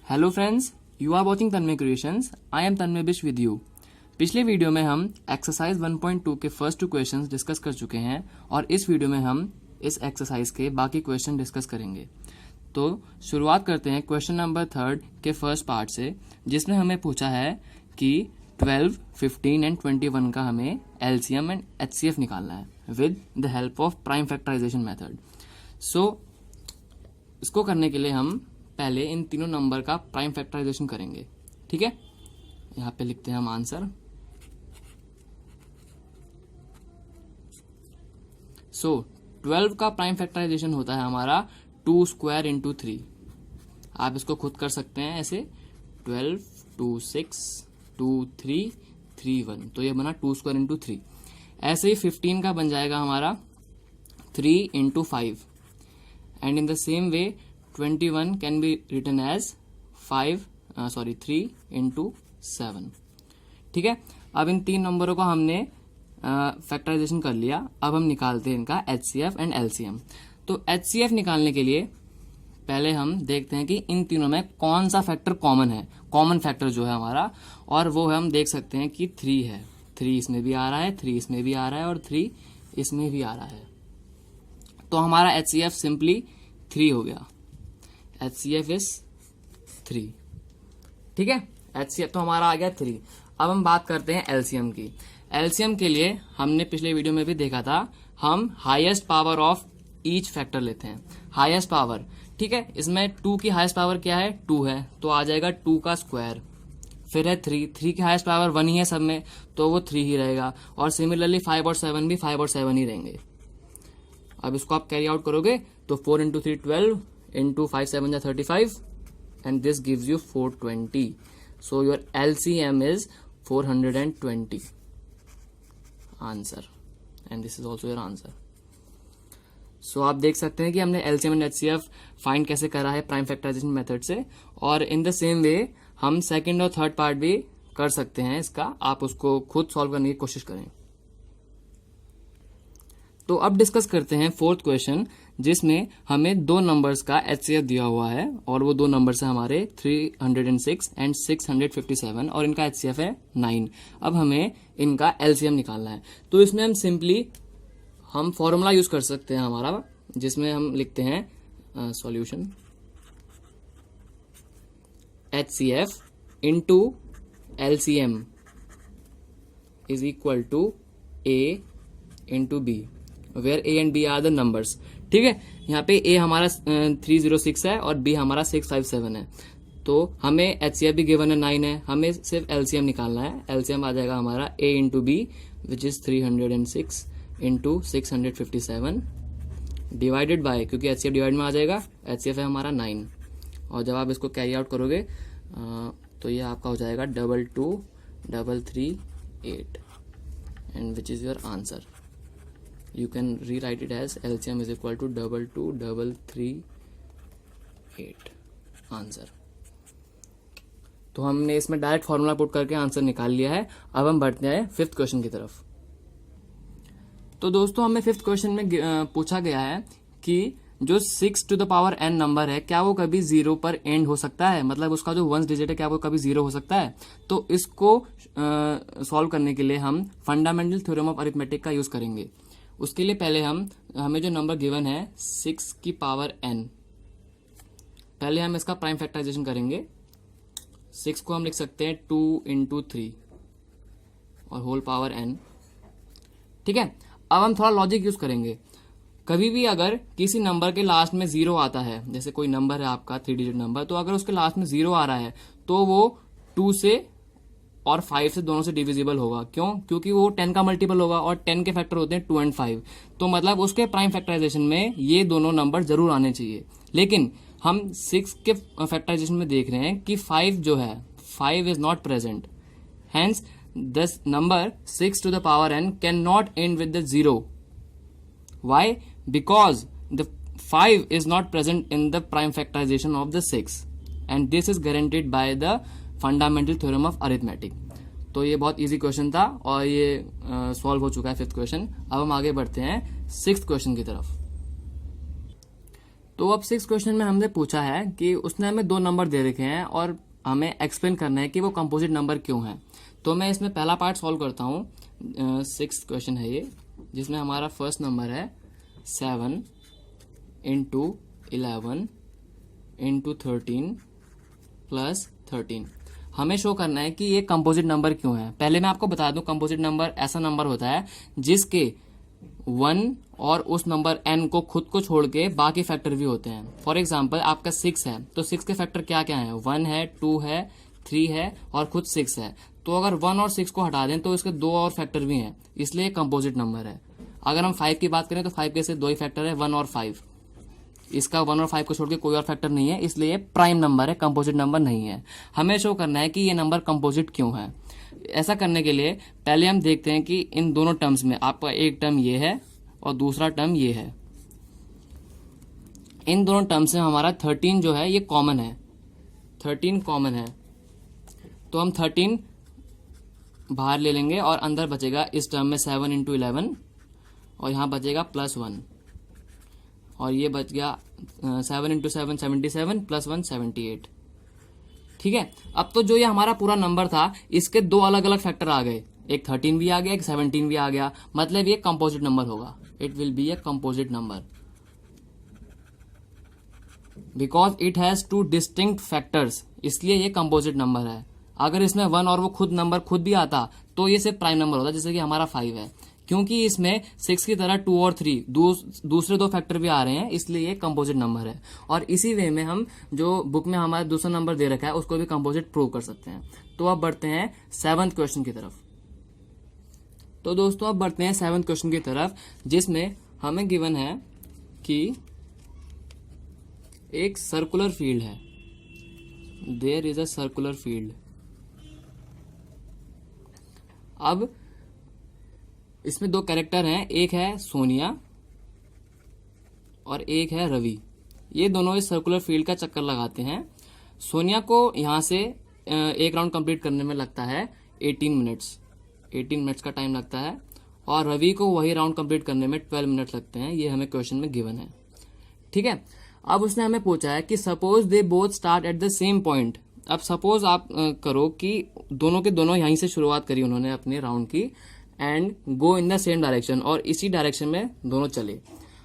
Hello friends, you are watching Tanmay creations. I am Tanmay Bish with you. पिछले video में हम exercise 1.2 के फर्स्ट 2 क्वेश्चंस डिस्कस कर चुके हैं और इस वीडियो में हम इस एक्सरसाइज के बाकी क्वेश्चन डिस्कस करेंगे। तो शुरुआत करते हैं क्वेश्चन नंबर 3 के फर्स्ट पार्ट से, जिसमें हमें पूछा है कि 12, 15 एंड 21 का हमें एलसीएम एंड एचसीएफ निकालना है with the help of prime factorization method. So इसको करने के लिए हम पहले इन तीनों नंबर का प्राइम फैक्टराइजेशन करेंगे। ठीक है, यहां पे लिखते हैं हम आंसर। सो 12 का प्राइम फैक्टराइजेशन होता है हमारा 2 स्क्वायर इंटू 3। आप इसको खुद कर सकते हैं ऐसे 12, 2, 6, 2, 3, 3, 1, तो ये बना 2 स्क्वायर इंटू 3। ऐसे ही 15 का बन जाएगा हमारा 3 into 5 and in the same way 21 can be written as 3 into 7। ठीक है, अब इन तीन नंबरों का हमने फैक्टराइजेशन कर लिया। अब हम निकालते हैं इनका एचसीएफ एंड एलसीएम। तो एचसीएफ निकालने के लिए पहले हम देखते हैं कि इन तीनों में कौन सा फैक्टर कॉमन है। कॉमन फैक्टर जो है हमारा, और वो हम देख सकते हैं कि 3 है। 3 इसमें भी आ रहा है, 3 इसमें भी आ रहा है और 3 इसमें भी आ रहा है। तो हमारा एचसीएफ सिंपली 3 हो गया। HCF is 3। ठीक है, HCF तो हमारा आ गया 3। अब हम बात करते हैं एलसीएम की। एलसीएम के लिए हमने पिछले वीडियो में भी देखा था, हम highest power of each factor लेते हैं। हाईएस्ट पावर, ठीक है, इसमें 2 की हाईएस्ट पावर क्या है? 2 है, तो आ जाएगा 2 का स्क्वायर। फिर है 3 की हाईएस्ट पावर 1 ही है सब में, तो वो 3 ही रहेगा। और सिमिलरली 5 और 7 भी 5 और 7 ही रहेंगे। अब इसको आप कैरी आउट करोगे तो 4 into 3 12 into 5 7 is 35 and this gives you 420. So your LCM is 420 answer and this is also your answer. So आप देख सकते हैं कि हमने LCM and HCF फाइंड कैसे करा है प्राइम फैक्टराइजेशन मेथड से, और इन द सेम वे हम सेकंड और थर्ड पार्ट भी कर सकते हैं इसका। आप उसको खुद सॉल्व करने की कोशिश करें। तो अब डिस्कस करते हैं फोर्थ क्वेश्चन, जिसमें हमें 2 नंबर्स का एचसीएफ दिया हुआ है और वो 2 नंबर्स है हमारे 306 एंड 657 और इनका एचसीएफ है 9। अब हमें इनका एलसीएम निकालना है। तो इसमें हम सिंपली हम फॉर्मूला यूज कर सकते हैं हमारा, जिसमें हम लिखते हैं solution HCF into LCM is equal to a into b, where a and b are the numbers. ठीक है, यहाँ पे ए हमारा 306 है और बी हमारा 657 है। तो हमें एचसीएफ भी गिवन है 9 है, हमें सिर्फ एलसीएम निकालना है। एलसीएम आ जाएगा हमारा A into B which is 306 into 657 divided by, क्योंकि एचसीएफ डिवाइड में आ जाएगा, एचसीएफ है हमारा 9। और जब आप इसको कैरी आउट करोगे तो ये आपका हो जाएगा 22338 and which is your answer. You can rewrite it as LCM is equal to 22338 answer. तो हमने इसमें डायरेक्ट फॉर्मूला पुट करके आंसर निकाल लिया है। अब हम बढ़ते हैं 5th क्वेश्चन की तरफ। तो दोस्तों हमें 5th क्वेश्चन में पूछा गया है कि जो 6 to the power n number है, क्या वो कभी 0 पर एंड हो सकता है? मतलब उसका जो 1 डिजिट है, क्या वो कभी 0 हो सकता है? तो इसको सॉल्व करने के लिए हम फंडामेंटल थ्योरम ऑफ अरिथमेटिक का यूज करेंगे। उसके लिए पहले हमें जो नंबर गिवन है 6 की पावर n, पहले हम इसका प्राइम फैक्टराइजेशन करेंगे। 6 को हम लिख सकते हैं 2 इंटू 3 और होल पावर n। ठीक है, अब हम थोड़ा लॉजिक यूज करेंगे। कभी भी अगर किसी नंबर के लास्ट में 0 आता है, जैसे कोई नंबर है आपका 3 डिजिट नंबर, तो अगर उसके लास्ट में 0 आ रहा है तो वो 2 से और 5 से दोनों से डिविजिबल होगा। क्यों? क्योंकि वो 10 का मल्टीपल होगा और 10 के फैक्टर होते हैं 2 एंड 5। तो मतलब उसके प्राइम फैक्टराइजेशन में ये दोनों नंबर जरूर आने चाहिए। लेकिन हम 6 के फैक्टराइजेशन में देख रहे हैं कि 5 जो है 5 is not present, hence this number 6 to the power n can not end with the 0। Why? Because the 5 is not present in the prime factorization of the 6 and this is guaranteed by the fundamental theorem of arithmetic। तो ये बहुत easy question था और ये solve हो चुका है 5th question. अब हम आगे बढ़ते हैं 6th क्वेश्चन की तरफ। तो अब 6 क्वेश्चन में हमने पूछा है कि उसने हमें 2 नंबर दे रखे हैं और हमें एक्सप्लेन करना है कि वो कंपोजिट नंबर क्यों है। तो मैं इसमें पहला पार्ट सॉल्व करता हूँ। 6 क्वेश्चन है ये, जिसमें हमारा फर्स्ट नंबर है 7 इंटू 11 इंटू 13 प्लस 13। हमें शो करना है कि ये कंपोजिट नंबर क्यों है। पहले मैं आपको बता दूं, कंपोजिट नंबर ऐसा नंबर होता है जिसके 1 और उस नंबर n को खुद को छोड़ के बाकी फैक्टर भी होते हैं। फॉर एग्जाम्पल आपका 6 है, तो 6 के फैक्टर क्या क्या हैं? 1 है, 2 है, 3 है और खुद 6 है। तो अगर 1 और 6 को हटा दें तो इसके 2 और फैक्टर भी हैं, इसलिए कंपोजिट नंबर है। अगर हम 5 की बात करें तो 5 के से 2 ही फैक्टर है, 1 और 5। इसका 1 और 5 को छोड़ के कोई और फैक्टर नहीं है, इसलिए ये प्राइम नंबर है, कंपोजिट नंबर नहीं है। हमें शो करना है कि ये नंबर कंपोजिट क्यों है। ऐसा करने के लिए पहले हम देखते हैं कि इन दोनों टर्म्स में आपका एक टर्म ये है और दूसरा टर्म ये है। इन दोनों टर्म्स में हमारा 13 जो है ये कॉमन है, 13 कॉमन है। तो हम 13 बाहर ले लेंगे और अंदर बचेगा इस टर्म में 7 इंटू 11 और यहां बचेगा +1 और ये बच गया 7 इंटू 7 77 +1 78। ठीक है, अब तो जो ये हमारा पूरा नंबर था इसके 2 अलग अलग फैक्टर आ गए, एक 13 भी आ गया, एक 17 भी आ गया, मतलब ये कंपोजिट नंबर होगा। It will be a composite number because it has 2 distinct factors, इसलिए ये कंपोजिट नंबर है। अगर इसमें 1 और वो खुद नंबर खुद भी आता तो ये सिर्फ प्राइम नंबर होता, जैसे कि हमारा 5 है। क्योंकि इसमें 6 की तरह 2 और 3 दूसरे 2 फैक्टर भी आ रहे हैं, इसलिए ये कंपोजिट नंबर है। और इसी वे में हम जो बुक में हमारा दूसरा नंबर दे रखा है उसको भी कंपोजिट प्रूव कर सकते हैं। तो अब बढ़ते हैं 7th क्वेश्चन की तरफ। तो दोस्तों अब बढ़ते हैं 7th क्वेश्चन की तरफ, जिसमें हमें गिवन है कि एक सर्कुलर फील्ड है, there is a circular field. अब इसमें 2 कैरेक्टर हैं, एक है सोनिया और एक है रवि। ये दोनों इस सर्कुलर फील्ड का चक्कर लगाते हैं। सोनिया को यहां से एक राउंड कंप्लीट करने में लगता है 18 मिनट्स का टाइम लगता है और रवि को वही राउंड कंप्लीट करने में 12 मिनट लगते हैं। ये हमें क्वेश्चन में गिवन है। ठीक है, अब उसने हमें पूछा है कि suppose they both start at the same point. अब सपोज आप करो कि दोनों के दोनों यहीं से शुरुआत करी उन्होंने अपने राउंड की and go in the same direction, और इसी डायरेक्शन में दोनों चले।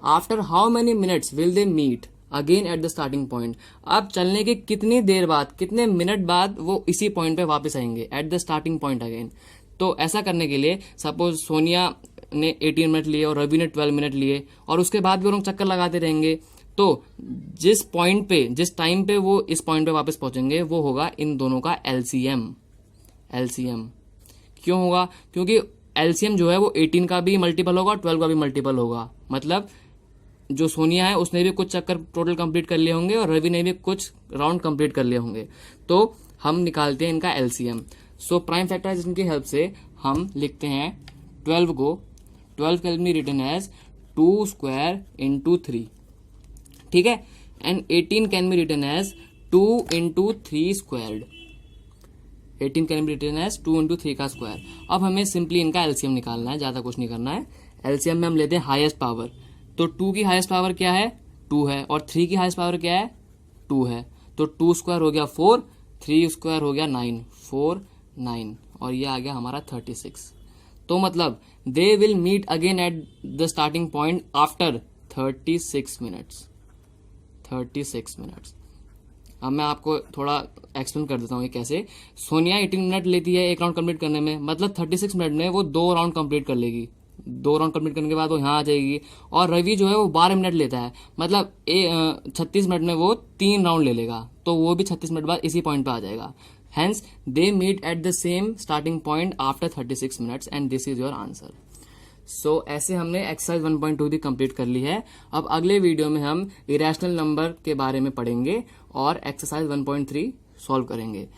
After how many minutes will they meet again at the starting point. अब चलने के कितनी देर बाद, कितने मिनट बाद वो इसी पॉइंट पे वापस आएंगे, eight the starting point again. तो ऐसा करने के लिए सपोज सोनिया ने 18 मिनट लिए और रवि ने 12 मिनट लिए और उसके बाद भी वो लोग चक्कर लगाते रहेंगे। तो जिस पॉइंट पे, जिस टाइम पे वो इस पॉइंट पे वापस पहुंचेंगे वो होगा इन दोनों का एलसीएम। क्यों होगा? क्योंकि एलसीएम जो है वो 18 का भी मल्टीपल होगा और 12 का भी मल्टीपल होगा। मतलब जो सोनिया है उसने भी कुछ चक्कर टोटल कंप्लीट कर लिए होंगे और रवि ने भी कुछ राउंड कंप्लीट कर लिए होंगे। तो हम निकालते हैं इनका एलसीएम। सो प्राइम फैक्टराइजेशन की हेल्प से हम लिखते हैं 12 को, 12 can be written as 2 square into 3। ठीक है, and 18 can be written as 2 into 3 squared. 18 can be written as 2 into 3 का स्क्वायर। अब हमें सिंपली इनका एलसीएम निकालना है, ज्यादा कुछ नहीं करना है। एलसीएम में हम लेते हैं हाईएस्ट पावर। तो 2 की हाईएस्ट पावर क्या है? 2 है, और 3 की हाईएस्ट पावर क्या है? 2 है। तो 2 स्क्वायर हो गया 4, 3 स्क्वायर हो गया 9, 4 9, और ये आ गया हमारा 36। तो मतलब they will meet again at the starting point after 36 minutes. 36 minutes. अब मैं आपको थोड़ा एक्सप्लेन कर देता हूँ ये कैसे। सोनिया 18 मिनट लेती है एक राउंड कंप्लीट करने में, मतलब 36 मिनट में वो 2 राउंड कंप्लीट कर लेगी। 2 राउंड कंप्लीट करने के बाद वो यहाँ आ जाएगी। और रवि जो है वो 12 मिनट लेता है, मतलब 36 मिनट में वो 3 राउंड ले लेगा, तो वो भी 36 मिनट बाद इसी पॉइंट पे आ जाएगा। Hence they meet at the same starting point after 36 minutes and this is your answer. So ऐसे हमने एक्सरसाइज 1.2 भी कंप्लीट कर ली है। अब अगले वीडियो में हम इरेशनल नंबर के बारे में पढ़ेंगे और एक्सरसाइज 1.3 सॉल्व करेंगे।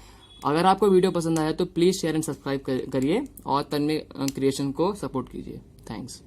अगर आपको वीडियो पसंद आया तो प्लीज शेयर एंड सब्सक्राइब करिए और तन्मय क्रिएशन को सपोर्ट कीजिए। थैंक्स।